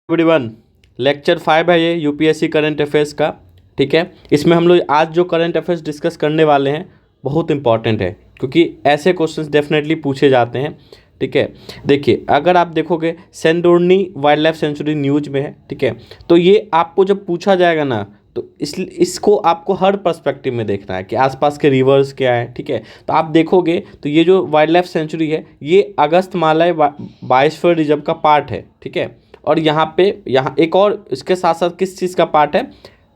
Everyone, lecture 5 है ये UPSC current affairs का। ठीक है, इसमें हम लोग आज जो करंट अफेयर्स डिस्कस करने वाले हैं बहुत इंपॉर्टेंट है, क्योंकि ऐसे क्वेश्चंस डेफिनेटली पूछे जाते हैं। ठीक है, देखिए अगर आप देखोगे सेंडोर्नी वाइल्ड लाइफ सेंचुरी न्यूज में है। ठीक है, तो ये आपको जब पूछा जाएगा ना, तो इसको आपको हर पर्सपेक्टिव में देखना है कि आसपास के रिवर्स क्या है। ठीक है, तो आप देखोगे तो ये जो वाइल्ड लाइफ सेंचुरी है ये अगस्त्यमाला बायोस्फीयर रिजर्व का पार्ट है। ठीक है, और यहाँ एक और इसके साथ साथ किस चीज़ का पार्ट है,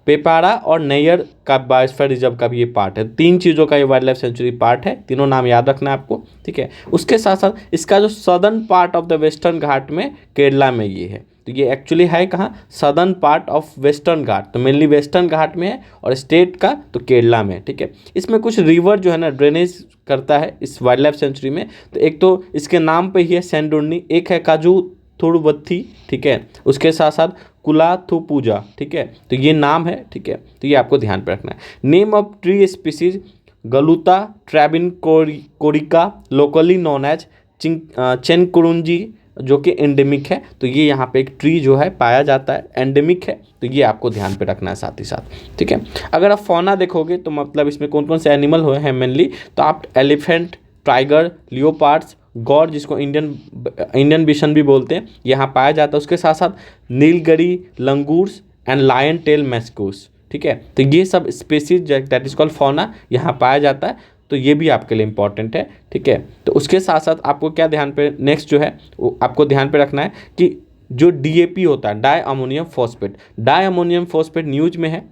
पेपारा और नैयर का बायोस्फीयर रिजर्व का भी ये पार्ट है। तीन चीज़ों का ये वाइल्ड लाइफ सेंचुरी पार्ट है, तीनों नाम याद रखना है आपको। ठीक है, उसके साथ साथ इसका जो southern part of the Western Ghat में केरला में ये है, तो ये एक्चुअली है कहाँ, सदर्न पार्ट ऑफ वेस्टर्न घाट, तो मेनली वेस्टर्न घाट में है, और स्टेट का तो केरला में। ठीक है, इसमें कुछ रिवर जो है ना ड्रेनेज करता है इस वाइल्ड लाइफ सेंचुरी में। तो एक तो इसके नाम पे ही है सेंडोर्नी, एक है काजू थुड़वत्थी। ठीक है, उसके साथ साथ कुलाथुपूजा। ठीक है, तो ये नाम है। ठीक है, तो ये आपको ध्यान पे रखना है। Name of tree species Gluta travancorica, locally known as Chenkurinji, जो कि एंडेमिक है। तो ये यहाँ पे एक ट्री जो है पाया जाता है, एंडेमिक है, तो ये आपको ध्यान पे रखना है साथ ही साथ। ठीक है, अगर आप फौना देखोगे तो मतलब इसमें कौन कौन से एनिमल हुए हैं मेनली, तो आप एलिफेंट, टाइगर, लियोपार्ड्स, गौर जिसको इंडियन बिशन भी बोलते हैं यहाँ पाया जाता है। उसके साथ साथ Nilgiri langurs and lion tail macaques. ठीक है, तो ये सब species that is called fauna यहाँ पाया जाता है, तो ये भी आपके लिए इंपॉर्टेंट है। ठीक है, तो उसके साथ साथ आपको क्या ध्यान पे नेक्स्ट जो है वो आपको ध्यान पे रखना है कि जो डीएपी होता है, di ammonium phosphate, di ammonium phosphate news में है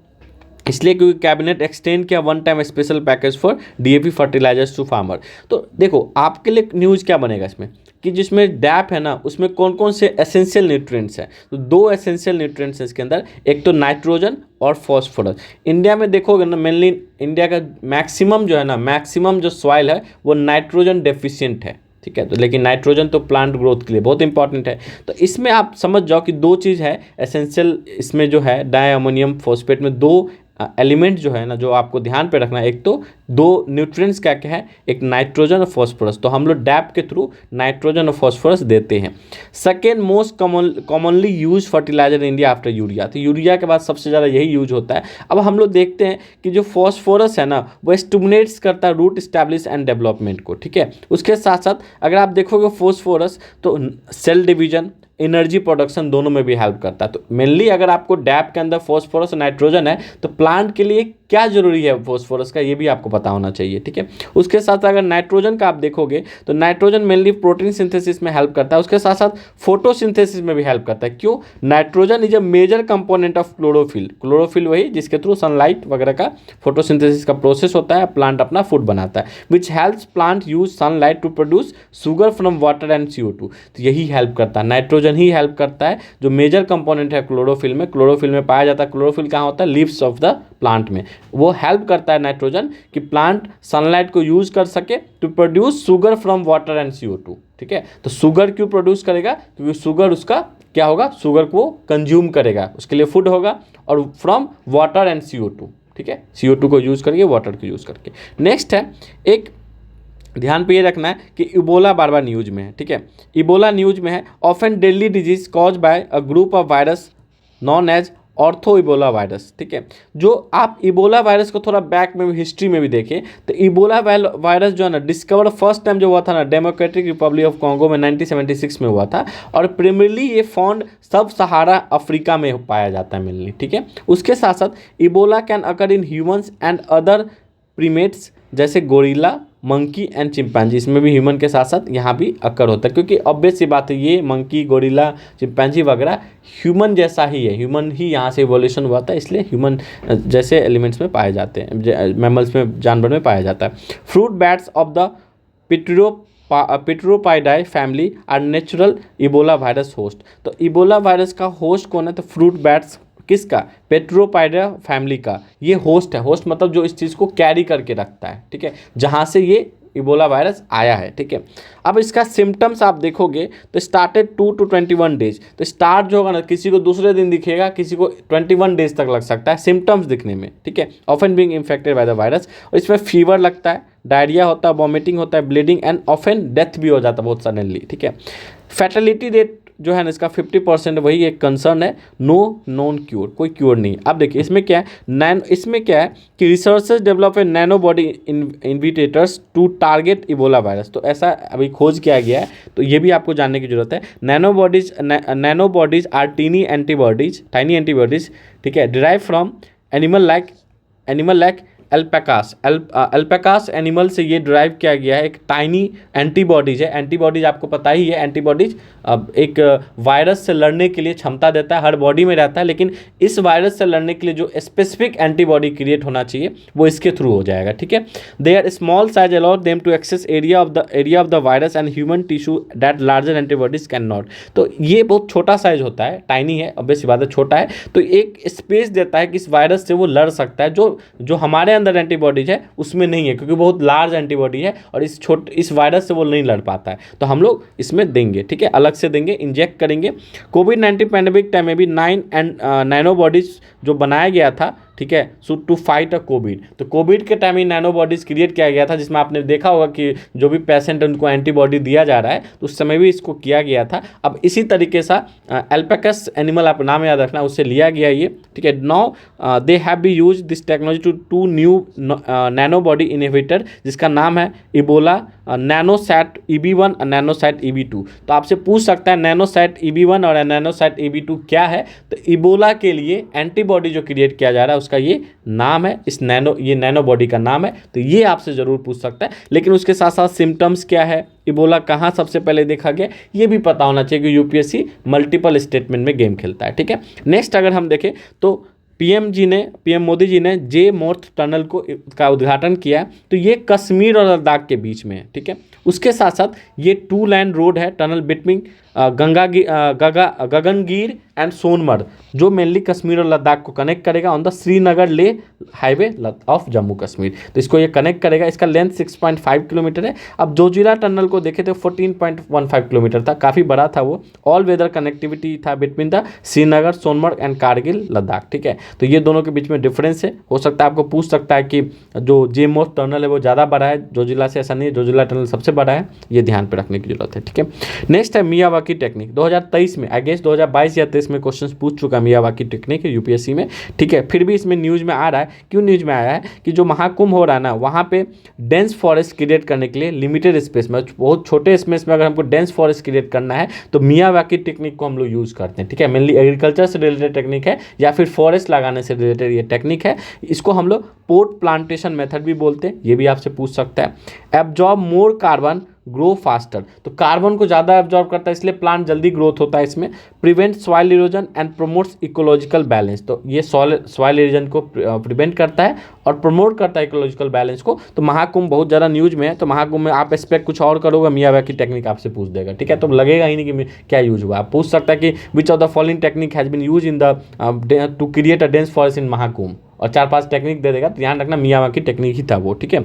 इसलिए क्योंकि कैबिनेट एक्सटेंड किया one time special package for DAP fertilizers to farmer. तो देखो आपके लिए न्यूज़ क्या बनेगा इसमें कि जिसमें डैप है ना उसमें कौन कौन से एसेंशियल न्यूट्रिएंट्स हैं, तो दो एसेंशियल न्यूट्रिएंट्स हैं इसके अंदर, एक तो नाइट्रोजन और फॉस्फोरस। इंडिया में देखोगे ना मेनली इंडिया का मैक्सिमम जो है ना, मैक्सिमम जो सॉइल है वो नाइट्रोजन डेफिशिएंट है। ठीक है, तो लेकिन नाइट्रोजन तो प्लांट ग्रोथ के लिए बहुत इंपॉर्टेंट है। तो इसमें आप समझ जाओ कि दो चीज़ है एसेंशियल इसमें जो है डाई अमोनियम फॉस्फेट में, दो एलिमेंट जो है ना जो आपको ध्यान पे रखना है, एक तो दो न्यूट्रिएंट्स क्या क्या है, एक नाइट्रोजन और फॉस्फोरस, तो हम लोग डैप के थ्रू नाइट्रोजन और फॉस्फोरस देते हैं। Second most commonly use fertilizer in India after urea, तो यूरिया के बाद सबसे ज़्यादा यही यूज होता है। अब हम लोग देखते हैं कि जो फॉस्फोरस है ना वो स्टिमुलेट्स करता है रूट स्टैब्लिश एंड डेवलपमेंट को। ठीक है, उसके साथ साथ अगर आप देखोगे फॉस्फोरस तो सेल डिवीजन, एनर्जी प्रोडक्शन दोनों में भी हेल्प करता है। तो मेनली अगर आपको डैप के अंदर फॉस्फोरस और नाइट्रोजन है तो प्लांट के लिए क्या जरूरी है फॉस्फोरस का, ये भी आपको पता होना चाहिए। ठीक है, उसके साथ अगर नाइट्रोजन का आप देखोगे तो नाइट्रोजन मेनली प्रोटीन सिंथेसिस में हेल्प करता है, उसके साथ साथ फोटोसिंथेसिस में भी हेल्प करता है। क्यों, nitrogen is a major component of chlorophyll, chlorophyll वही जिसके थ्रू सनलाइट वगैरह का फोटोसिंथेसिस का प्रोसेस होता है, प्लांट अपना फूड बनाता है, which helps plant use sunlight to produce sugar from water and CO2। तो यही हेल्प करता है, नाइट्रोजन ही हेल्प करता है, जो मेजर कंपोनेंट है क्लोरोफिल में पाया जाता है। क्लोरोफिल कहाँ होता है, लीव्स ऑफ द प्लांट में, वो हेल्प करता है नाइट्रोजन कि प्लांट सनलाइट को यूज कर सके to produce sugar from water and CO2। ठीक है, तो शुगर क्यों प्रोड्यूस करेगा, क्योंकि शुगर उसका क्या होगा, शुगर को कंज्यूम करेगा, उसके लिए फूड होगा, और फ्रॉम वाटर एंड CO2। ठीक है, CO2 को यूज करके, वाटर को यूज करके। नेक्स्ट है एक ध्यान पे ये रखना है कि इबोला बार बार न्यूज में है। ठीक है, इबोला न्यूज में है, often deadly disease cause by a group of virus known as ortho Ebola virus. ठीक है, जो आप इबोला वायरस को थोड़ा बैक में हिस्ट्री में भी देखें तो इबोला वायरस जो है ना डिस्कवर फर्स्ट टाइम जो हुआ था ना डेमोक्रेटिक रिपब्लिक ऑफ कॉन्गो में 1976 में हुआ था, और प्रिमरली ये फाउंड सब सहारा अफ्रीका में पाया जाता है मेनली। ठीक है, उसके साथ साथ Ebola can occur in humans and other primates जैसे गोरिल्ला, मंकी एंड चिंपैंजी, इसमें भी ह्यूमन के साथ साथ यहाँ भी अकर होता है, क्योंकि ऑब्वियस सी बात है ये मंकी, गोरिल्ला, चिंपैंजी वगैरह ह्यूमन जैसा ही है, ह्यूमन ही यहाँ से इवोल्यूशन हुआ था, इसलिए ह्यूमन जैसे एलिमेंट्स में पाए जाते हैं, मैमल्स में, जानवर में पाया जाता है। Fruit bats of the Pteropodidae family are natural Ebola virus host. तो इबोला वायरस का होस्ट कौन है, तो फ्रूट बैट्स किसका, पेट्रोपाइडा फैमिली का ये होस्ट है। होस्ट मतलब जो इस चीज़ को कैरी करके रखता है। ठीक है, जहाँ से ये इबोला वायरस आया है। ठीक है, अब इसका सिम्टम्स आप देखोगे तो स्टार्टेड 2 to 21 डेज, तो स्टार्ट जो होगा ना किसी को दूसरे दिन दिखेगा, किसी को 21 डेज तक लग सकता है सिम्टम्स दिखने में। ठीक है, often being infected by the virus, और इसमें फीवर लगता है, डायरिया होता है, वॉमिटिंग होता है, ब्लीडिंग एंड ऑफन डेथ भी हो जाता है बहुत सडनली। ठीक है, फैटेलिटी रेट जो है ना इसका 50% वही एक कंसर्न है, नो नॉन क्योर, कोई क्योर नहीं। अब देखिए इसमें क्या है, इसमें क्या है कि researchers develop a nano body inhibitors to target Ebola virus. तो ऐसा अभी खोज किया गया है, तो ये भी आपको जानने की जरूरत है। Nano bodies are tiny antibodies, ठीक है, derive from animal like alpacas animal से ये ड्राइव किया गया है। एक टाइनी एंटीबॉडीज है, एंटीबॉडीज आपको पता ही है, एंटीबॉडीज एक वायरस से लड़ने के लिए क्षमता देता है, हर बॉडी में रहता है, लेकिन इस वायरस से लड़ने के लिए जो स्पेसिफिक एंटीबॉडी क्रिएट होना चाहिए वो इसके थ्रू हो जाएगा, ठीक है। Their small size allow them to access area of the virus and human tissue that larger antibodies can not. तो ये बहुत छोटा साइज होता है, टाइनी है, ऑब्वियस बात है, छोटा है, तो एक स्पेस देता है कि इस वायरस से वो लड़ सकता है, जो हमारे अंदर एंटीबॉडीज है उसमें नहीं है, क्योंकि बहुत लार्ज एंटीबॉडी है और इस वायरस से वो नहीं लड़ पाता है। तो हम लोग इसमें देंगे, ठीक है, अलग से देंगे, इंजेक्ट करेंगे। कोविड-19 पैंडेमिक टाइम में भी 9 नैनो बॉडीज जो बनाया गया था, ठीक है, सो टू फाइट अ कोविड। तो कोविड के टाइम ही नैनो बॉडीज क्रिएट किया गया था, जिसमें आपने देखा होगा कि जो भी पेशेंट है उनको एंटीबॉडी दिया जा रहा है, तो उस समय भी इसको किया गया था। अब इसी तरीके से अल्पैकस एनिमल, आप नाम याद रखना, उससे लिया गया ये, ठीक है। Now they have be use this technology to new nano body inhibitor, जिसका नाम है इबोला नैनोसैट EB1 और नैनोसैट EB2। तो आपसे पूछ सकता है नैनोसैट EB1 और नैनोसैट EB2 क्या है, तो इबोला के लिए एंटीबॉडी जो क्रिएट किया जा रहा है उसका ये नाम है, ये नैनो बॉडी का नाम है। तो ये आपसे ज़रूर पूछ सकता है, लेकिन उसके साथ साथ सिम्टम्स क्या है, इबोला कहाँ सबसे पहले देखा गया, ये भी पता होना चाहिए कि यूपीएससी मल्टीपल स्टेटमेंट में गेम खेलता है, ठीक है। नेक्स्ट अगर हम देखें तो पीएम मोदी जी ने जे मोर्थ टनल का उद्घाटन किया, तो ये कश्मीर और लद्दाख के बीच में है, ठीक है। उसके साथ साथ ये 2 लाइन रोड है, tunnel between Gagangir and Sonamarg, जो मेनली कश्मीर और लद्दाख को कनेक्ट करेगा ऑन द श्रीनगर ले हाईवे ऑफ जम्मू कश्मीर। तो इसको ये कनेक्ट करेगा, इसका लेंथ 6.5 किलोमीटर है। अब जोजिला टनल को देखे तो 14.15 किलोमीटर था, काफ़ी बड़ा था वो। ऑल वेदर कनेक्टिविटी था between the Srinagar, Sonamarg and Kargil, Ladakh, ठीक है। तो ये दोनों के बीच में डिफरेंस है। हो सकता है आपको पूछ सकता है कि जो जेमोस टनल है वो ज़्यादा बड़ा है जोजिला से, ऐसा नहीं है, जोजिला टनल सबसे बड़ा है, ये ध्यान पे रखने की जरूरत है, ठीक है। नेक्स्ट है मियावाकी टेक्निक। 2023 में, आई गेस 2022 या 23 में क्वेश्चन पूछ चुका मियावाकी टेक्निक है यूपीएससी में, ठीक है। फिर भी इसमें न्यूज़ में आ रहा है, क्यों न्यूज़ में आया है कि जो महाकुंभ हो रहा है ना, वहाँ पे डेंस फॉरेस्ट क्रिएट करने के लिए लिमिटेड स्पेस में, बहुत छोटे स्पेस में अगर हमको डेंस फॉरेस्ट क्रिएट करना है तो मियावाकी टेक्निक को हम लोग यूज़ करते हैं, ठीक है। मेनली एग्रीकल्चर से रिलेटेड टेक्निक है या फिर फॉरेस्ट लगाने से रिलेटेड ये टेक्निक है। इसको हम लोग पोर्ट प्लांटेशन मेथड भी बोलते हैं, ये भी आपसे पूछ सकता है। Absorb more carbon, grow faster, तो कार्बन को ज़्यादा एब्जॉर्ब करता है इसलिए प्लांट जल्दी ग्रोथ होता है इसमें। Prevent soil erosion and promotes ecological balance, तो ये सॉइल इरोजन को प्रिवेंट करता है और प्रमोट करता है इकोलॉजिकल बैलेंस को। तो महाकुंभ बहुत ज़्यादा न्यूज में है, तो महाकुंभ में आप एक्सपेक्ट कुछ और करोगे, मियावाकी टेक्निक आपसे पूछ देगा, ठीक है। तो लगेगा ही नहीं कि क्या यूज हुआ। आप पूछ सकता है कि which of the following technique has been use in the to create a dense forest in Mahakumbh, और 4-5 टेक्निक दे देगा, तो ध्यान रखना मियावाकी टेक्निक ही था वो, ठीक है।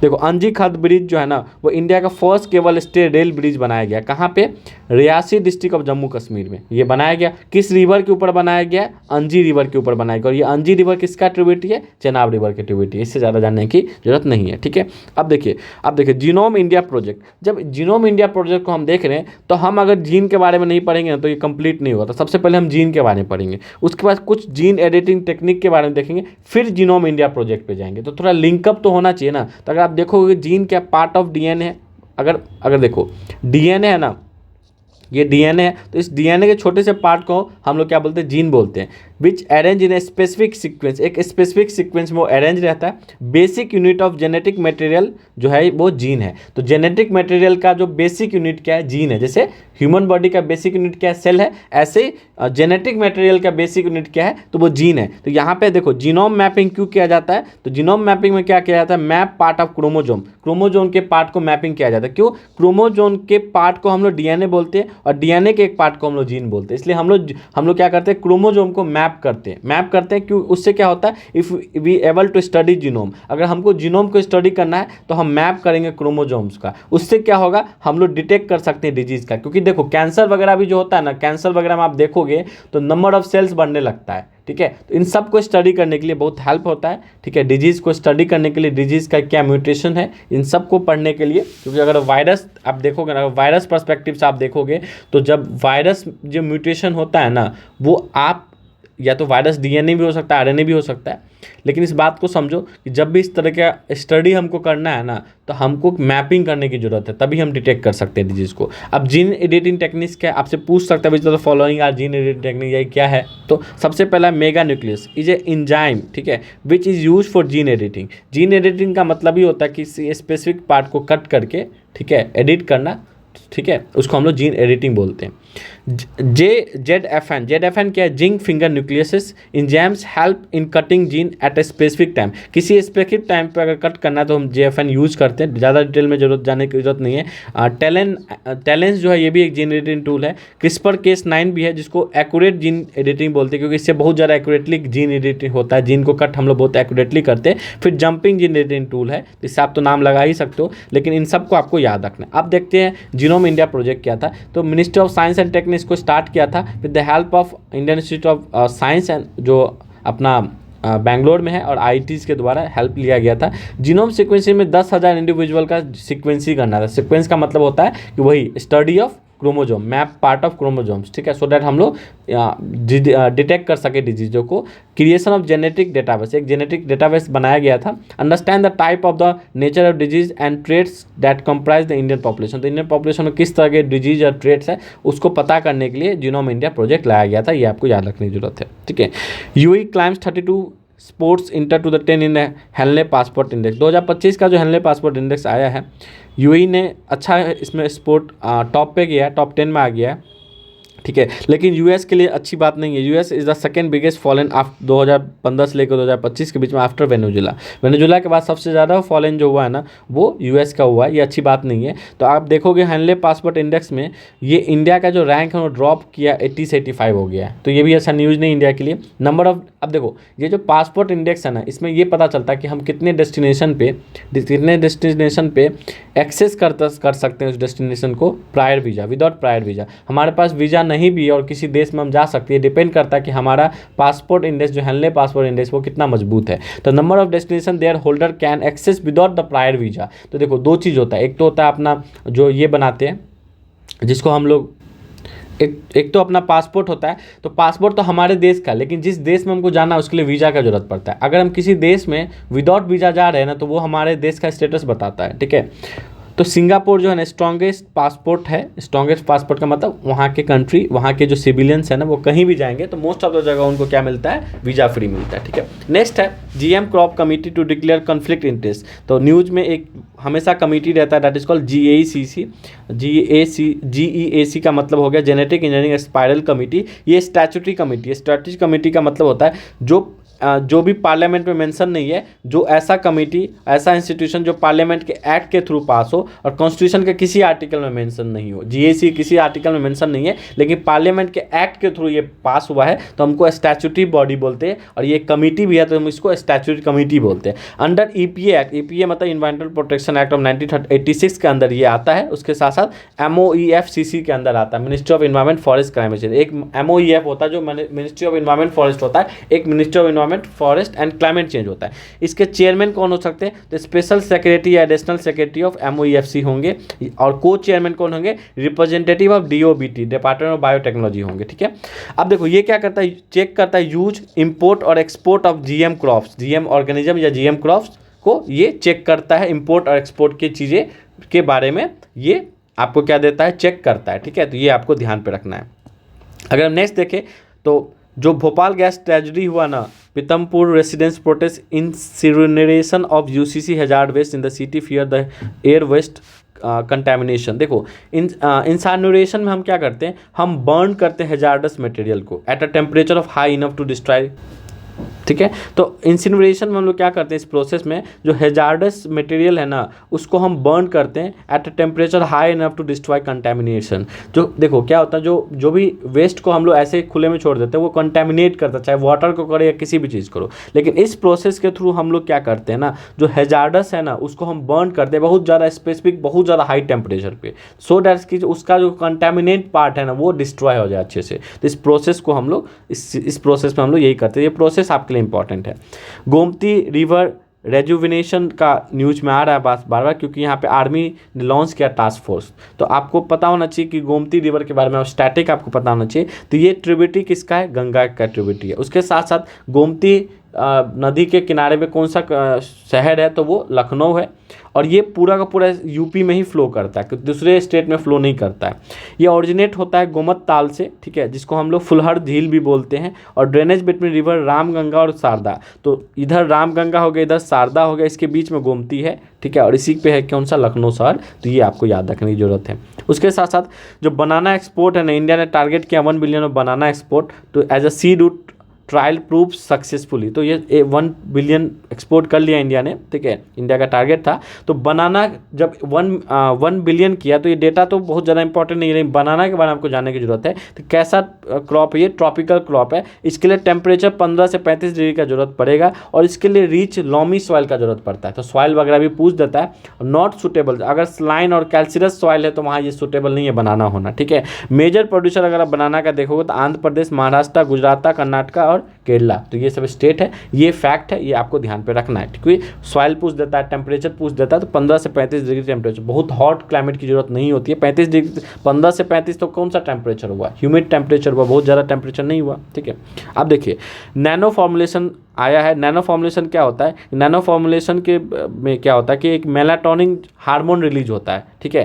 देखो अंजी खत ब्रिज जो है ना, वो इंडिया का first cable stay rail bridge बनाया गया, कहाँ पे, रियासी डिस्ट्रिक्ट ऑफ जम्मू कश्मीर में ये बनाया गया। किस रिवर के ऊपर बनाया गया, अंजी रिवर के ऊपर बनाया गया, और ये अंजी रिवर किसका ट्रिब्यूटरी है, चेनाब रिवर की ट्रिब्यूटरी, इससे ज़्यादा जानने की जरूरत नहीं है, ठीक है। अब देखिए जीनोम इंडिया प्रोजेक्ट, जब जीनोम इंडिया प्रोजेक्ट को हम देख रहे हैं तो हम अगर जीन के बारे में नहीं पढ़ेंगे ना तो ये कंप्लीट नहीं होगा। तो सबसे पहले हम जीन के बारे में पढ़ेंगे, उसके बाद कुछ जीन एडिटिंग टेक्निक के बारे में देखेंगे, फिर जीनोम इंडिया प्रोजेक्ट पे जाएंगे। तो थोड़ा लिंकअप तो होना चाहिए ना। तो अगर आप देखोगे जीन क्या पार्ट ऑफ डीएनए है, अगर देखो डीएनए है ना, ये डीएनए है, तो इस डीएनए के छोटे से पार्ट को हम लोग क्या बोलते हैं, जीन बोलते हैं। Which arrange in a specific sequence, एक स्पेसिफिक सीक्वेंस में वो अरेंज रहता है। Basic unit of genetic material जो है वो जीन है। तो जेनेटिक मटेरियल का जो बेसिक यूनिट क्या है, जीन है। जैसे ह्यूमन बॉडी का बेसिक यूनिट क्या है, सेल है, ऐसे जेनेटिक मटेरियल का बेसिक यूनिट क्या है, तो वो जीन है। तो यहाँ पे देखो जीनोम मैपिंग क्यों किया जाता है, तो जीनोम मैपिंग में क्या किया जाता है, मैप पार्ट ऑफ क्रोमोजोम के पार्ट को मैपिंग किया जाता है। क्यों, क्रोमोजोम के पार्ट को हम लोग डीएनए बोलते हैं और डीएनए के एक पार्ट को हम लोग जीन बोलते हैं। इसलिए हम लोग क्या करते हैं, क्रोमोजोम को मैप मैप करते हैं क्यों, उससे क्या होता है, if we able to study genome, अगर हमको जीनोम को स्टडी करना है तो हम मैप करेंगे क्रोमोजोम्स का, उससे क्या होगा, हम लोग डिटेक्ट कर सकते हैं डिजीज़ का। क्योंकि देखो कैंसर वगैरह भी जो होता है ना, कैंसर वगैरह में आप देखोगे तो नंबर ऑफ सेल्स बढ़ने लगता है, ठीक है। तो इन सब को स्टडी करने के लिए बहुत हेल्प होता है, ठीक है। डिजीज़ को स्टडी करने के लिए, डिजीज़ का क्या म्यूटेशन है, इन सब को पढ़ने के लिए, क्योंकि अगर वायरस आप देखोगे ना, वायरस पर्सपेक्टिव से आप देखोगे तो जब वायरस जो म्यूटेशन होता है ना, वो आप या तो वायरस डीएनए भी हो सकता है, आरएनए भी हो सकता है, लेकिन इस बात को समझो कि जब भी इस तरह का स्टडी हमको करना है ना, तो हमको मैपिंग करने की जरूरत है, तभी हम डिटेक्ट कर सकते हैं डिजीज़ को। अब जीन एडिटिंग टेक्निक्स क्या है, आपसे पूछ सकते हैं भाई following are gene editing technique, ये क्या है। तो सबसे पहला mega nucleus is a enzyme, ठीक है, which is use for gene editing. Gene editing का मतलब ही होता है कि स्पेसिफिक पार्ट को कट करके, ठीक है, एडिट करना, ठीक है, उसको हम लोग जीन एडिटिंग बोलते हैं। जेड एफ एन क्या है, zinc finger nucleases enzymes help in cutting gene at a specific time. किसी स्पेसिफिक टाइम पे अगर कट करना है तो हम JFN यूज करते हैं, ज़्यादा डिटेल में जरूरत जाने की जरूरत नहीं है। टेलेंस जो है ये भी एक जीन एडिटिंग टूल है। CRISPR-Cas9 भी है जिसको एक्यूरेट जीन एडिटिंग बोलते हैं, क्योंकि इससे बहुत ज़्यादा एक्यूरेटली जीन एडिटिंग होता है, जीन को कट हम लोग बहुत एक्यूरेटली करते हैं। फिर जंपिंग जीन एडिटिंग टूल है, इससे आप तो नाम लगा ही सकते हो, लेकिन इन सबको आपको याद रखना है। अब देखते हैं जीनोम इंडिया प्रोजेक्ट क्या था। तो ministry of science and techniques को स्टार्ट किया था with the help of Indian institute of science and जो अपना बेंगलोर में है, और IITs के द्वारा हेल्प लिया गया था। जीनोम सीक्वेंसिंग में 10,000 इंडिविजुअल का सीक्वेंसिंग करना था। सीक्वेंस का मतलब होता है कि वही study of chromosome, map part of chromosomes, ठीक है, सो दैट हम लोग डिटेक्ट कर सके डिजीजों को। क्रिएशन ऑफ जेनेटिक डेटाबेस, एक जेनेटिक डेटाबेस बनाया गया था। Understand the type of the nature of disease and traits that comprise the Indian population. तो इंडियन पॉपुलेशन में किस तरह के डिजीज और ट्रेट्स है उसको पता करने के लिए जीनोम इंडिया प्रोजेक्ट लाया गया था, ये आपको याद रखने की जरूरत है, ठीक है। UAE climbs 32 sports enter to the 10 in Henley passport index. 2025 का जो हेनले पासपोर्ट इंडेक्स आया है, यूएई ने अच्छा इसमें स्पोर्ट टॉप पे गया है, टॉप 10 में आ गया है, ठीक है। लेकिन यूएस के लिए अच्छी बात नहीं है। US is the second biggest fallen after 2015 से लेकर 2025 के बीच में, आफ्टर वेनेजुला के बाद सबसे ज़्यादा फॉलन जो हुआ है ना, वो यूएस का हुआ है, ये अच्छी बात नहीं है। तो आप देखोगे हेनले पासपोर्ट इंडेक्स में ये इंडिया का जो रैंक है वो ड्रॉप किया, 80 से 85 हो गया है, तो ये भी अच्छा न्यूज़ नहीं इंडिया के लिए। नंबर ऑफ, अब देखो ये जो पासपोर्ट इंडेक्स है ना, इसमें ये पता चलता है कि हम कितने डेस्टिनेशन पे एक्सेस कर सकते हैं उस डेस्टिनेशन को prior visa, without prior visa. हमारे पास वीज़ा नहीं भी और किसी देश में हम जा सकते हैं, डिपेंड करता है कि हमारा पासपोर्ट इंडेक्स जो हेनले पासपोर्ट इंडेक्स वो कितना मजबूत है। तो number of destination their holder can access without the prior visa. तो देखो दो चीज़ होता है, एक तो होता है अपना जो ये बनाते हैं जिसको हम लोग एक तो अपना पासपोर्ट होता है। तो पासपोर्ट तो हमारे देश का, लेकिन जिस देश में हमको जाना है उसके लिए वीज़ा का जरूरत पड़ता है। अगर हम किसी देश में विदाउट वीज़ा जा रहे हैं ना, तो वो हमारे देश का स्टेटस बताता है, ठीक है। तो सिंगापुर जो है ना स्ट्रॉन्गेस्ट पासपोर्ट है। स्ट्रॉन्गेस्ट पासपोर्ट का मतलब वहाँ के कंट्री, वहाँ के जो सिविलियंस है ना, वो कहीं भी जाएंगे तो मोस्ट ऑफ द जगह उनको क्या मिलता है, वीज़ा फ्री मिलता है, ठीक है। नेक्स्ट है GM crop committee to declare conflict interest. तो न्यूज़ में एक हमेशा कमेटी रहता है, दैट इज कॉल्ड GEAC का मतलब हो गया जेनेटिक इंजीनियरिंग स्पाइरल कमेटी। ये स्टैट्यूटरी कमेटी है। स्टैट्यूटरी कमेटी का मतलब होता है जो भी पार्लियामेंट में मेंशन नहीं है, जो ऐसा कमेटी, ऐसा इंस्टीट्यूशन जो पार्लियामेंट के एक्ट के थ्रू पास हो और कॉन्स्टिट्यूशन के किसी आर्टिकल में मेंशन नहीं हो। GAC किसी आर्टिकल में मेंशन नहीं है, लेकिन पार्लियामेंट के एक्ट के थ्रू ये पास हुआ है, तो हमको स्टैट्यूटरी बॉडी बोलते हैं। और ये कमेटी भी है तो हम इसको स्टैट्यूटरी कमेटी बोलते हैं। अंडर EPA एक्ट, EPA मतलब इन्वायरमेंटल प्रोटेक्शन एक्ट ऑफ 1986 के अंदर ये आता है। उसके साथ साथ MOEFCC के अंदर आता है, ministry of environment forest climate change. एक MOEF होता है जो मिनिस्ट्री ऑफ इन्वायरमेंट फॉरेस्ट होता है, एक ministry of forest and climate change होता है। इसके चेयरमैन कौन हो सकते हैं, तो स्पेशल सेक्रेटरी या एडिशनल सेक्रेटरी ऑफ MOEFC होंगे, और को चेयरमैन कौन होंगे, representative of DOBT, department of biotechnology होंगे, ठीक है। अब देखो ये क्या करता है, चेक करता है यूज, इंपोर्ट और export of GM crops, GM organism या GM क्रॉप्स को ये चेक करता है। इंपोर्ट और एक्सपोर्ट की चीज़ें के बारे में ये आपको क्या देता है, चेक करता है, ठीक है। तो ये आपको ध्यान पे रखना है। अगर हम नेक्स्ट देखें तो जो भोपाल गैस ट्रेजेडी हुआ ना, Pithampur residence protest incineration of UCC hazard waste in the city, fear the air waste contamination. देखो इंसिनरेशन में हम क्या करते हैं, हम बर्न करते हैं हैजार्डस मटेरियल को at a temperature of high enough to destroy ठीक है। तो इंसिनरेशन में हम लोग क्या करते हैं, इस प्रोसेस में जो हैजार्डस मटेरियल है ना उसको हम बर्न करते हैं at a temperature high enough to destroy contamination. जो देखो क्या होता है, जो भी वेस्ट को हम लोग ऐसे खुले में छोड़ देते हैं वो कंटेमिनेट करता है, चाहे वाटर को करे या किसी भी चीज़ करो। लेकिन इस प्रोसेस के थ्रू हम लोग क्या करते हैं ना, जो हैजार्डस है ना उसको हम बर्न करते हैं बहुत ज़्यादा स्पेसिफिक, बहुत ज़्यादा हाई टेम्परेचर पे, सो दैट कि उसका जो कंटेमिनेट पार्ट है ना वो डिस्ट्रॉय हो जाए अच्छे से। तो इस प्रोसेस को हम लोग इस प्रोसेस में हम लोग यही करते हैं। ये प्रोसेस आपके लिए इंपॉर्टेंट है। गोमती रिवर रेजुविनेशन का न्यूज में आ रहा है बार बार, क्योंकि यहाँ पे आर्मी ने लॉन्च किया टास्क फोर्स। तो आपको पता होना चाहिए कि गोमती रिवर के बारे में स्टैटिक आपको पता होना चाहिए। तो ये ट्रिब्यूटरी किसका है, गंगा का ट्रिब्यूटरी है। उसके साथ साथ गोमती नदी के किनारे में कौन सा शहर है, तो वो लखनऊ है। और ये पूरा का पूरा यूपी में ही फ्लो करता है, दूसरे स्टेट में फ्लो नहीं करता है। ये ओरिजिनेट होता है गोमत ताल से, ठीक है, जिसको हम लोग फुलहर झील भी बोलते हैं। और ड्रेनेज बिटवीन रिवर रामगंगा और शारदा, तो इधर रामगंगा हो गया, इधर शारदा हो गया, इसके बीच में गोमती है, ठीक है। और इसी पे है कौन सा, लखनऊ शहर। तो ये आपको याद रखने की जरूरत है। उसके साथ साथ जो बनाना एक्सपोर्ट है ना, इंडिया ने टारगेट किया 1 बिलियन ऑफ बनाना एक्सपोर्ट, तो as a sea route trial proof successfully. तो ये 1 बिलियन एक्सपोर्ट कर लिया इंडिया ने, ठीक है, इंडिया का टारगेट था। तो बनाना जब 1 बिलियन किया, तो ये डेटा तो बहुत ज़्यादा इंपॉर्टेंट नहीं है, लेकिन बनाना के बारे में आपको जानने की जरूरत है। तो कैसा क्रॉप है ये, ट्रॉपिकल क्रॉप है। इसके लिए टेम्परेचर 15 से 35 डिग्री का जरूरत पड़ेगा, और इसके लिए रिच लॉमी सॉइल का जरूरत पड़ता है। तो सॉइल वगैरह भी पूछ देता है। नॉट सुटेबल, अगर स्लाइन और कैल्सिरस सॉइल है तो वहाँ ये सुटेबल नहीं है बनाना होना, ठीक है। मेजर प्रोड्यूसर अगर आप बनाना का देखोगे तो आंध्र प्रदेश, महाराष्ट्र, गुजरात, कर्नाटक और केरला, तो ये सब स्टेट है। ये फैक्ट है, ये आपको ध्यान पे रखना है, क्योंकि सॉइल पूछ देता है, टेम्परेचर पूछ देता है। तो 15 से 35 डिग्री टेम्परेचर, बहुत हॉट क्लाइमेट की जरूरत नहीं होती है। 35 डिग्री, 15 से 35 तो कौन सा टेम्परेचर हुआ, ह्यूमिड टेम्परेचर हुआ, बहुत ज़्यादा टेम्परेचर नहीं हुआ, ठीक है। अब देखिए नैनो फॉर्मुलेशन आया है। नैनो फॉर्मुलेशन क्या होता है, नैनो फॉर्मुलेशन के में क्या होता है कि एक मेलाटोनिन हार्मोन रिलीज होता है, ठीक है।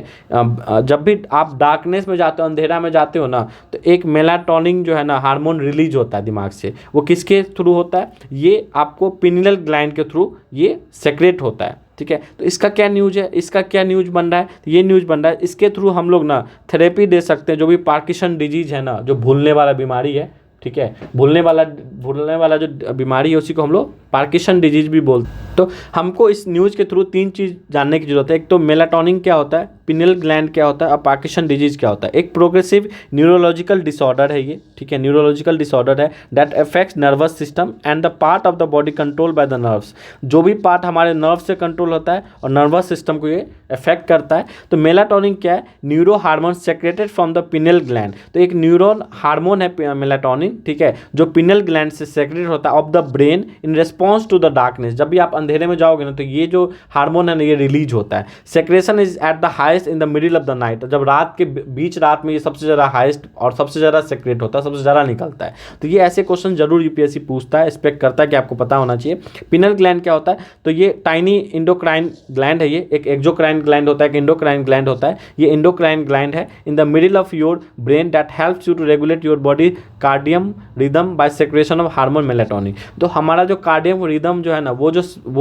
जब भी आप डार्कनेस में जाते हो, अंधेरा में जाते हो ना, तो एक मेलाटोनिन जो है ना हार्मोन रिलीज होता है दिमाग से। वो किसके थ्रू होता है, ये आपको पिनियल ग्लैंड के थ्रू ये सेक्रेट होता है, ठीक है। तो इसका क्या न्यूज है, इसका क्या न्यूज बन रहा है, तो ये न्यूज बन रहा है इसके थ्रू हम लोग ना थेरेपी दे सकते हैं। जो भी पार्किंसन डिजीज है ना, जो भूलने वाला बीमारी है, ठीक है, भूलने वाला जो बीमारी है उसी को हम लोग पार्किंसन डिजीज भी बोलते हैं। तो हमको इस न्यूज़ के थ्रू 3 चीज़ जानने की जरूरत है। एक तो मेलाटोनिन क्या होता है, पिनियल ग्लैंड क्या होता है, और पार्किंसन डिजीज क्या होता है। एक प्रोग्रेसिव न्यूरोलॉजिकल डिसऑर्डर है ये, ठीक है, न्यूरोलॉजिकल डिसऑर्डर है that affects nervous system and the part of the body control by the nerves. जो भी पार्ट हमारे नर्व से कंट्रोल होता है और नर्वस सिस्टम को ये अफेक्ट करता है। तो मेलाटोनिन क्या है, neuro hormone secreted from the pineal gland. तो एक न्यूरॉन हार्मोन है मेलाटोनिन, ठीक है, जो पिनियल ग्लैंड से सेक्रेट होता है of the brain in response to the darkness. जब भी आप अंधेरे में जाओगे ना, तो ये जो हार्मोन है ना ये रिलीज होता है। Secretion is at the highest in the middle of the night. जब रात के बीच रात में ये सबसे ज़्यादा हाईएस्ट और सबसे ज़्यादा सेक्रेट होता है, सबसे ज़्यादा निकलता है। तो ये ऐसे क्वेश्चन जरूर यूपीएससी पूछता है, एक्सपेक्ट करता है कि आपको पता होना चाहिए। पिनियल ग्लैंड क्या होता है, तो ये टाइनी इंडोक्राइन ग्लैंड है। ये एक एक्सोक्राइन ग्लैंड होता है, एक इंडोक्राइन ग्लैंड होता है। ये इंडोक्राइन ग्लैंड है in the middle of your brain that helps you to regulate your body circadian rhythm by secretion of hormone melatonin. तो हमारा जो कार्डियम रिदम जो है ना, वो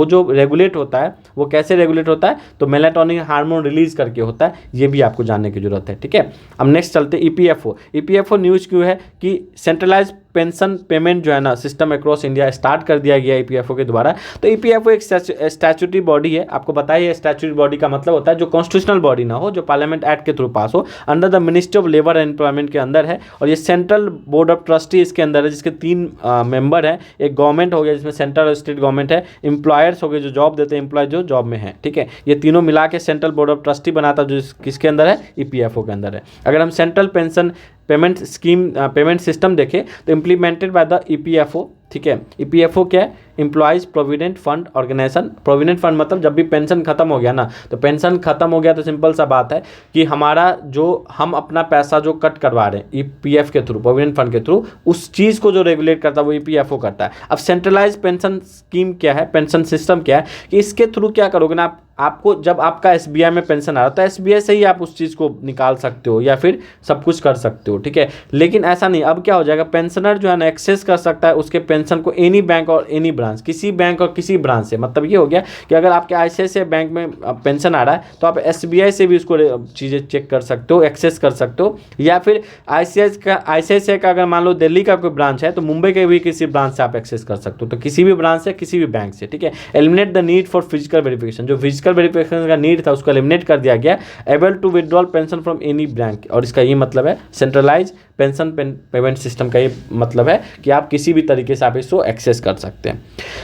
जो रेगुलेट होता है, वो कैसे रेगुलेट होता है, तो मेलाटोनिन हार्मोन रिलीज करके होता है। ये भी आपको जानने की जरूरत है, ठीक है। अब नेक्स्ट चलते ईपीएफओ। ईपीएफओ न्यूज क्यों है कि सेंट्रलाइज पेंशन पेमेंट जो है ना सिस्टम अक्रॉस इंडिया स्टार्ट कर दिया गया ईपीएफओ के द्वारा। तो ईपीएफओ एक स्टैट्यूटरी बॉडी है। आपको बताइए स्टैट्यूटरी बॉडी का मतलब होता है जो कॉन्स्टिट्यूशनल बॉडी ना हो, जो पार्लियामेंट एक्ट के थ्रू पास हो, under the ministry of labour and employment के अंदर है। और ये सेंट्रल बोर्ड ऑफ ट्रस्टी इसके अंदर है, जिसके 3 मेंबर है। एक गवर्नमेंट हो गया जिसमें सेंट्रल और स्टेट गवर्नमेंट है, एम्प्लॉयर्स हो गए जो जॉब देते हैं, एम्प्लॉय जो जॉब में है, ठीक है। ये तीनों मिला के सेंट्रल बोर्ड ऑफ ट्रस्टी बनाता है, जो किसके अंदर है, ईपीएफओ के अंदर है। अगर हम central pension payment scheme payment system देखें तो इम्प्लीमेंटेड बाय द ईपीएफओ, ठीक है। ईपीएफओ क्या है, employees provident fund organisation. Provident fund मतलब जब भी पेंशन खत्म हो गया ना, तो पेंशन खत्म हो गया तो सिंपल सा बात है कि हमारा जो हम अपना पैसा जो कट करवा रहे हैं ईपीएफ के थ्रू, प्रोविडेंट फंड के थ्रू, उस चीज़ को जो रेगुलेट करता है वो ईपीएफओ करता है। अब सेंट्रलाइज पेंशन स्कीम क्या है, पेंशन सिस्टम क्या है, कि इसके थ्रू क्या करोगे ना, आपको जब आपका एसबीआई में पेंशन आ रहा है तो एसबीआई से ही आप उस चीज़ को निकाल सकते हो या फिर सब कुछ कर सकते हो, ठीक है। लेकिन ऐसा नहीं, अब क्या हो जाएगा, पेंशनर जो है ना एक्सेस कर सकता है उसके पेंशन को एनी बैंक और एनी ब्रांच ब्रांच, किसी बैंक और किसी ब्रांच से, मतलब ये हो गया कि अगर आपके ICICI बैंक में पेंशन आ रहा है तो आप SBI से भी उसको चीज़ें चेक कर सकते हो, एक्सेस कर सकते हो, या फिर ICICI का अगर मान लो दिल्ली का कोई ब्रांच है तो मुंबई के भी किसी ब्रांच से आप एक्सेस कर सकते हो। तो किसी भी ब्रांच से, किसी भी बैंक से, ठीक है। Eliminate the need for physical verification, जो फिजिकल वेरिफिकेशन का नीड था उसको एलिमिनेट कर दिया गया। Able to withdrawal pension from any bank, और इसका ये मतलब है सेंट्रलाइज पेंशन पेमेंट सिस्टम का ये मतलब है कि आप किसी भी तरीके से आप इसको एक्सेस कर सकते हैं।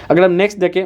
अगर हम नेक्स्ट देखें,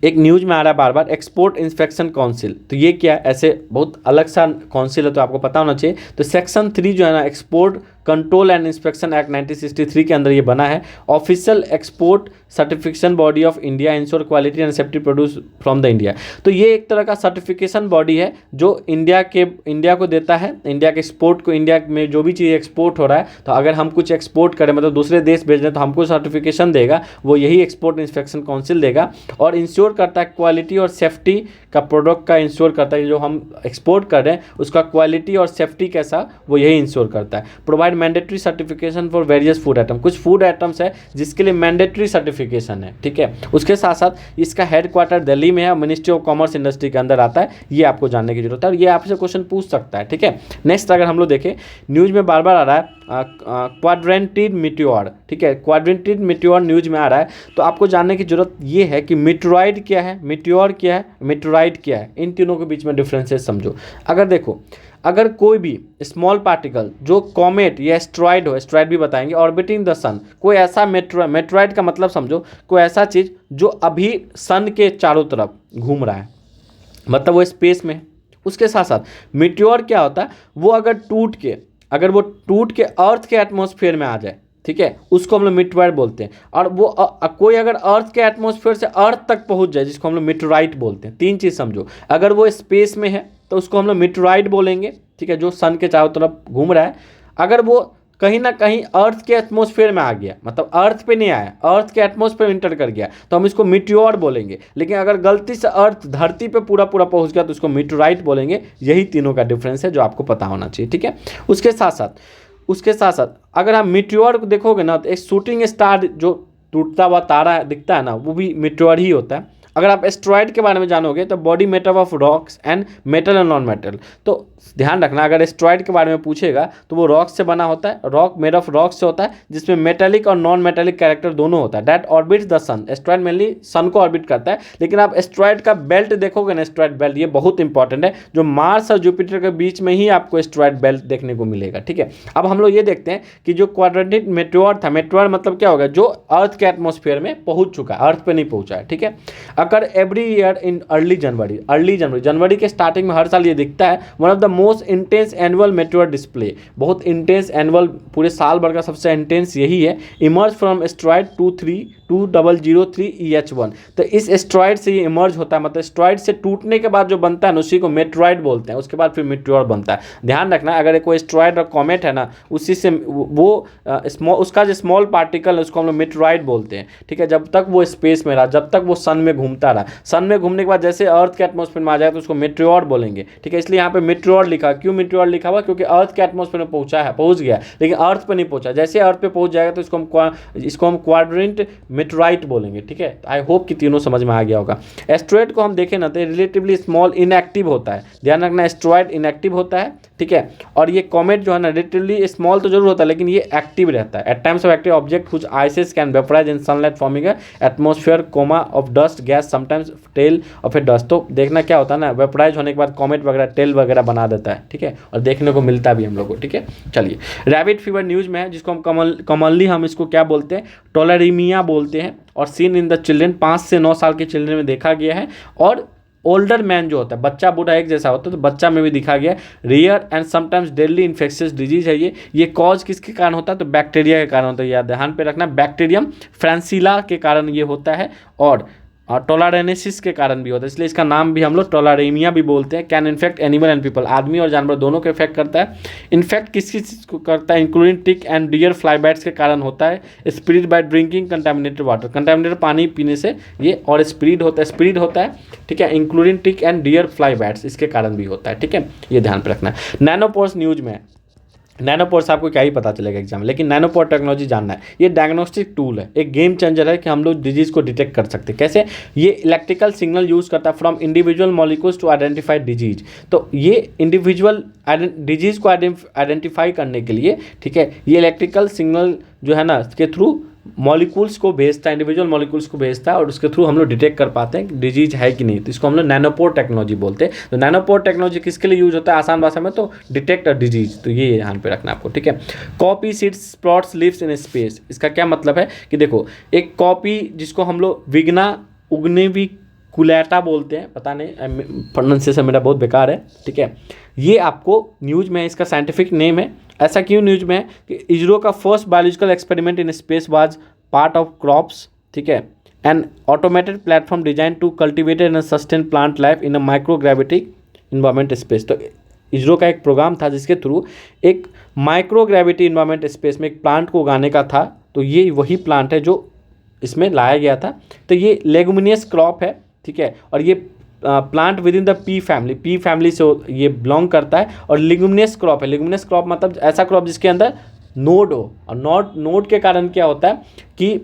एक न्यूज में आ रहा है बार बार एक्सपोर्ट इंस्पेक्शन काउंसिल, तो ये क्या है, ऐसे बहुत अलग सा काउंसिल है तो आपको पता होना चाहिए। तो सेक्शन 3 जो है ना, export control and inspection act 1963 के अंदर ये बना है। Official export certification body of India, ensure quality and safety produce from the India. तो ये एक तरह का सर्टिफिकेशन बॉडी है जो इंडिया को देता है, इंडिया के एक्सपोर्ट को, इंडिया में जो भी चीज़ एक्सपोर्ट हो रहा है, तो अगर हम कुछ एक्सपोर्ट करें, मतलब दूसरे देश भेज रहे तो हमको सर्टिफिकेशन देगा, वो यही एक्सपोर्ट इंस्पेक्शन काउंसिल देगा। और इंश्योर करता है क्वालिटी और सेफ्टी का, प्रोडक्ट का इंश्योर करता है, जो हम एक्सपोर्ट कर रहे हैं उसका क्वालिटी और सेफ्टी कैसा, वो यही इंश्योर करता है। Provide mandatory certification for various food item, कुछ फूड आइटम्स है जिसके लिए मैंडेटरी सर्टिफिकेशन है, ठीक है। उसके साथ साथ इसका हेडक्वार्टर दिल्ली में है, मिनिस्ट्री ऑफ कॉमर्स इंडस्ट्री के अंदर आता है। ये आपको जानने की जरूरत है और ये आपसे क्वेश्चन पूछ सकता है, ठीक है। नेक्स्ट अगर हम लोग देखें, न्यूज में बार बार आ रहा है क्वाड्रेंटिड मीटियोर, ठीक है, क्वाड्रेंटिड मीटियोर न्यूज में आ रहा है। तो आपको जानने की जरूरत ये है कि मीटेरॉइड क्या है, मीटियोर क्या है, मीटेरॉइड क्या है, इन तीनों के बीच में डिफरेंसेस समझो। अगर देखो, अगर कोई भी स्मॉल पार्टिकल जो कॉमेट या एस्ट्रॉइड हो, एस्ट्रॉइड भी बताएंगे, ऑर्बिटिंग द सन, कोई ऐसा मेट्रॉइड का मतलब समझो कोई ऐसा चीज़ जो अभी सन के चारों तरफ घूम रहा है, मतलब वो स्पेस में। उसके साथ साथ मीटियोर क्या होता है, वो अगर वो टूट के अर्थ के एटमॉस्फेयर में आ जाए, ठीक है, उसको हम लोग मीटेरॉइड बोलते हैं। और वो कोई अगर अर्थ के एटमॉस्फेयर से अर्थ तक पहुंच जाए, जिसको हम लोग मीटेरॉइड बोलते हैं। तीन चीज़ समझो, अगर वो स्पेस में है तो उसको हम लोग मीटेरॉइड बोलेंगे, ठीक है, जो सन के चारों तरफ घूम रहा है। अगर वो कहीं ना कहीं अर्थ के एटमॉस्फेयर में आ गया, मतलब अर्थ पे नहीं आया, अर्थ के एटमॉस्फेयर में इंटर कर गया, तो हम इसको मीटियोर बोलेंगे। लेकिन अगर गलती से अर्थ धरती पे पूरा पहुंच गया तो उसको मीटेरॉइड बोलेंगे। यही तीनों का डिफरेंस है जो आपको पता होना चाहिए, ठीक है। उसके साथ साथ अगर आप मीटियोर को देखोगे ना, तो एक शूटिंग स्टार जो टूटता हुआ तारा दिखता है ना, वो भी मीटियोर ही होता है। अगर आप एस्ट्रॉइड के बारे में जानोगे तो body made up of rocks and metal and non metal. तो ध्यान रखना, अगर एस्ट्रॉइड के बारे में पूछेगा तो वो रॉक से बना होता है, रॉक मेड ऑफ रॉक से होता है, जिसमें मेटेलिक और नॉन मेटेलिक कैरेक्टर दोनों होता है। That orbits the sun, asteroid mainly sun को ऑर्बिट करता है। लेकिन आप एस्ट्रॉइड का बेल्ट देखोगे ना, एस्ट्रॉइड बेल्ट, ये बहुत इंपॉर्टेंट है, जो मार्स और जुपिटर के बीच में ही आपको एस्ट्रॉइड बेल्ट देखने को मिलेगा, ठीक है। अब हम लोग ये देखते हैं कि जो क्वाड्रेंटिक मेटेओर था, मेटेओर मतलब क्या होगा, जो अर्थ के एटमॉस्फेयर में पहुंच चुका है, अर्थ पे नहीं पहुंचा है, ठीक है। अगर every year in early January के स्टार्टिंग में हर साल ये दिखता है। One of the most intense annual Meteor display, बहुत इंटेंस एनुअल, पूरे साल भर का सबसे इंटेंस यही है। इमर्ज फ्रॉम एस्ट्रॉइड 2003 EH1, तो इस एस्ट्रॉइड से ये इमर्ज होता है, मतलब एस्ट्रॉइड से टूटने के बाद जो बनता है ना, उसी को मेटेरॉइड बोलते हैं। उसके बाद फिर मेटेओर बनता है। ध्यान रखना, अगर कोई एस्ट्रॉइड और कॉमेट है ना, उसी से वो उसका जो स्मॉल पार्टिकल है उसको हम लोग मेटेरॉइड बोलते हैं, ठीक है। जब तक वो स्पेस में रहा, जब तक वो सन में घूमता रहा, सन में घूमने के बाद जैसे अर्थ के एटमॉस्फेयर में आ जाए तो उसको मेटेओर बोलेंगे, ठीक है। इसलिए यहाँ पे मेटेओर लिखा, क्यों मेटेओर लिखा हुआ, क्योंकि अर्थ के एटमॉस्फेयर में पहुंच गया, लेकिन अर्थ पे नहीं पहुंचा। जैसे अर्थ पे पहुंच जाएगा तो इसको हम क्वाड्रेंट मेटेराइट बोलेंगे, ठीक है। आई होप कि तीनों समझ में आ गया होगा। एस्ट्रॉइड को हम देखें ना तो रिलेटिवली स्मॉल, इनएक्टिव होता है। ध्यान रखना, एस्ट्रॉइड इनएक्टिव होता है, ठीक है। और ये कॉमेट जो है ना, रिलेटिवली स्मॉल तो जरूर होता है, लेकिन ये एक्टिव रहता है। At times of active object which ices can vaporise in sunlight forming atmosphere of dust gas sometimes tail of a dust. तो देखना क्या होता है ना, वेपोराइज होने के बाद कॉमेट वगैरह टेल वगैरह बना देता है, ठीक है, और देखने को मिलता भी हम लोग को, ठीक है। चलिए, रैबिट फीवर न्यूज में है, जिसको हम कॉमनली हम इसको क्या बोलते हैं, टोलेरीमिया बोलते हैं। और सीन इन द चिल्ड्रन, 5 से 9 साल के चिल्ड्रन में देखा गया है। और ओल्डर मैन जो होता है, बच्चा बूढ़ा एक जैसा होता है, तो बच्चा में भी दिखा गया। Rear and sometimes deadly infectious disease है ये कॉज किसके कारण होता है, तो बैक्टीरिया के कारण होता है। याद ध्यान पे रखना, बैक्टीरियम फ्रांसिला के कारण ये होता है और टोलारेनेसिस के कारण भी होता है, इसलिए इसका नाम भी हम लोग टोलारेमिया भी बोलते हैं। Can infect animal and people, आदमी और जानवर दोनों को इफेक्ट करता है। इन्फेक्ट किस किस को करता है, including tick and deer fly bites के कारण होता है। Spread by drinking contaminated water, contaminated पानी पीने से ये और स्प्रेड होता है, ठीक है। Including tick and deer fly bites, इसके कारण भी होता है, ठीक है, ये ध्यान पे रखना है। नैनोपोर्स न्यूज में नैनोपोर से आपको क्या ही पता चलेगा एग्जाम में, लेकिन नैनोपोर टेक्नोलॉजी जानना है। ये डायग्नोस्टिक टूल है, एक गेम चेंजर है कि हम लोग डिजीज़ को डिटेक्ट कर सकते हैं। कैसे? ये इलेक्ट्रिकल सिग्नल यूज़ करता है from individual molecules to identify disease. तो ये इंडिविजुअल डिजीज़ को आइडेंटिफाई करने के लिए, ठीक है, ये इलेक्ट्रिकल सिग्नल जो है ना के थ्रू मॉलिक्यूल्स को भेजता है, इंडिविजुअल मॉलिक्यूल्स को भेजता है, और उसके थ्रू हम लोग डिटेक्ट कर पाते हैं कि डिजीज है कि नहीं। तो इसको हम लोग नैनोपोर टेक्नोलॉजी बोलते हैं। तो नैनोपोर टेक्नोलॉजी किसके लिए यूज होता है आसान भाषा में? तो डिटेक्ट अ डिजीज। तो ये यहाँ पे रखना आपको, ठीक है। Cowpea seeds sprouts leaves in space, इसका क्या मतलब है कि देखो, एक कॉपी जिसको हम लोग विग्ना उग्नेविकुलेटा बोलते हैं, पता नहीं प्रोनाउंसिएशन मेरा बहुत बेकार है, ठीक है। ये आपको न्यूज में इसका साइंटिफिक नेम है। ऐसा क्यों न्यूज में है कि इसरो का first biological experiment in space was part of CROPS, ठीक है, an automated platform design to cultivated and sustain plant life in a microgravitic environment space. तो इसरो का एक प्रोग्राम था जिसके थ्रू एक माइक्रोग्रेविटी इन्वायरमेंट स्पेस में एक प्लांट को उगाने का था। तो ये वही प्लांट है जो इसमें लाया गया था। तो ये लेगुमिनियस क्रॉप है, ठीक है, और ये plant with in the P family से ये बिलोंग करता है, और लिग्यूमिनस क्रॉप है। लिग्यूमिनस क्रॉप मतलब ऐसा क्रॉप जिसके अंदर नोड हो, और नोड के कारण क्या होता है कि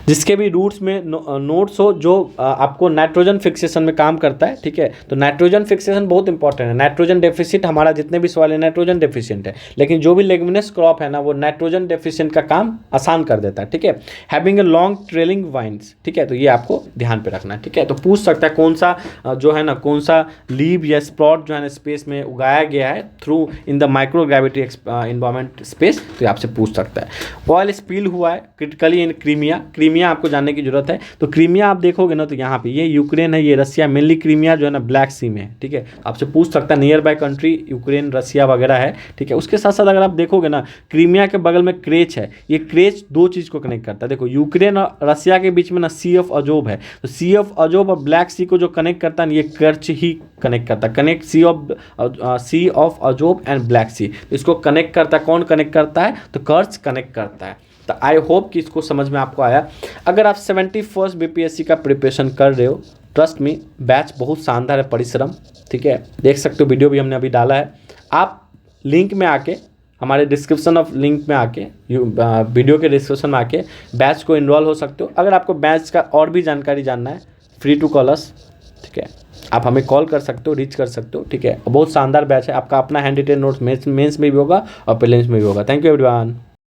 जिसके भी रूट्स में नोड्स हो जो आपको नाइट्रोजन फिक्सेशन में काम करता है, ठीक है। तो नाइट्रोजन फिक्सेशन बहुत इंपॉर्टेंट है। नाइट्रोजन डेफिसिट, हमारा जितने भी सवाल है नाइट्रोजन डेफिशिएंट है, लेकिन जो भी लेग्यूमिनस क्रॉप है ना वो नाइट्रोजन डेफिशिएंट का काम आसान कर देता है, ठीक है। Having a long trailing vines, ठीक है। तो ये आपको ध्यान पे रखना है, ठीक है। तो पूछ सकता है कौन सा जो है ना, कौन सा लीव या स्प्रॉट जो है ना स्पेस में उगाया गया है through in the microgravity environment space, तो आपसे पूछ सकता है। ऑयल स्पिल हुआ है क्रिटिकली इन क्रीमिया आपको जानने की जरूरत है। तो क्रीमिया आप देखोगे ना, तो यहाँ पे ये यूक्रेन है, ये रसिया, मेनली क्रीमिया जो है ना ब्लैक सी में है, ठीक है। आपसे पूछ सकता है, नियर बाय कंट्री यूक्रेन रसिया वगैरह है, ठीक है। उसके साथ साथ अगर आप देखोगे ना, क्रीमिया के बगल में क्रेच है। ये क्रेच दो चीज़ को कनेक्ट करता है। देखो, यूक्रेन और रसिया के बीच में ना सी ऑफ अजोब है, तो सी ऑफ अजोब और ब्लैक सी को जो कनेक्ट करता है ये कर्च ही कनेक्ट करता है। Connect Sea of Azov and Black Sea, इसको कनेक्ट करता है। कौन कनेक्ट करता है? तो कर्च कनेक्ट करता है। तो आई होप कि इसको समझ में आपको आया। अगर आप 71st बीपीएससी का प्रिपरेशन कर रहे हो, ट्रस्ट मी, बैच बहुत शानदार है, परिश्रम, ठीक है। देख सकते हो, वीडियो भी हमने अभी डाला है। आप लिंक में आके, हमारे डिस्क्रिप्शन ऑफ लिंक में आके, वीडियो के डिस्क्रिप्शन में आके बैच को इनरोल हो सकते हो। अगर आपको बैच का और भी जानकारी जानना है, फ्री टू कॉल अस, ठीक है। आप हमें कॉल कर सकते हो, रीच कर सकते हो, ठीक है। बहुत शानदार बैच है। आपका अपना हैंड रिटेन नोट्स मेंस में भी होगा और प्रीलिम्स में भी होगा। Thank you everyone.